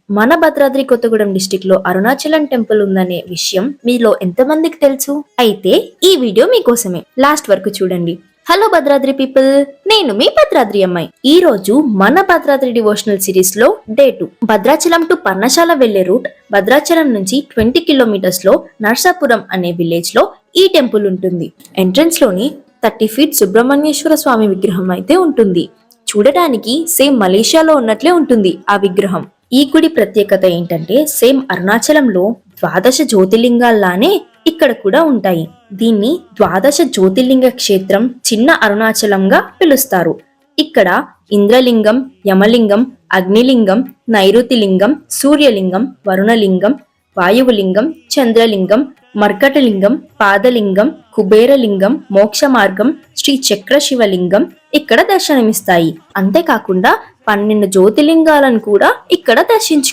మన భద్రాద్రి కొత్తగూడెం డిస్టిక్ లో అరుణాచలం టెంపుల్ ఉందనే విషయం మీలో ఎంతమందికి తెలుసు? అయితే ఈ వీడియో మీకోసమే, లాస్ట్ వరకు చూడండి. హలో భద్రాద్రి పీపుల్, నేను మీ భద్రాద్రి అమ్మాయి. ఈ రోజు మన భద్రాద్రి డివోషనల్ సిరీస్ లో డే 2. భద్రాచలం టు పర్ణశాల వెళ్లే రూట్. భద్రాచలం నుంచి 20 కిలోమీటర్స్ లో నర్సాపురం అనే విలేజ్ లో ఈ టెంపుల్ ఉంటుంది. ఎంట్రన్స్ లోని 30 ఫీట్ సుబ్రహ్మణ్యేశ్వర స్వామి విగ్రహం అయితే ఉంటుంది. చూడటానికి సేమ్ మలేషియాలో ఉన్నట్లే ఉంటుంది ఆ విగ్రహం. ఈ గుడి ప్రత్యేకత ఏంటంటే సేమ్ అరుణాచలంలో 12 జ్యోతిర్లింగాల్లానే ఇక్కడ కూడా ఉంటాయి. దీన్ని 12 జ్యోతిర్లింగ క్షేత్రం చిన్న అరుణాచలంగా పిలుస్తారు. ఇక్కడ ఇంద్రలింగం, యమలింగం, అగ్నిలింగం, నైరుతిలింగం, సూర్యలింగం, వరుణలింగం, వాయువులింగం, చంద్రలింగం, మర్కటలింగం, పాదలింగం, కుబేరలింగం, మోక్ష మార్గం, శ్రీ చక్ర శివలింగం ఇక్కడ దర్శనమిస్తాయి. అంతేకాకుండా 12 జ్యోతిర్లింగాలను కూడా ఇక్కడ దర్శించు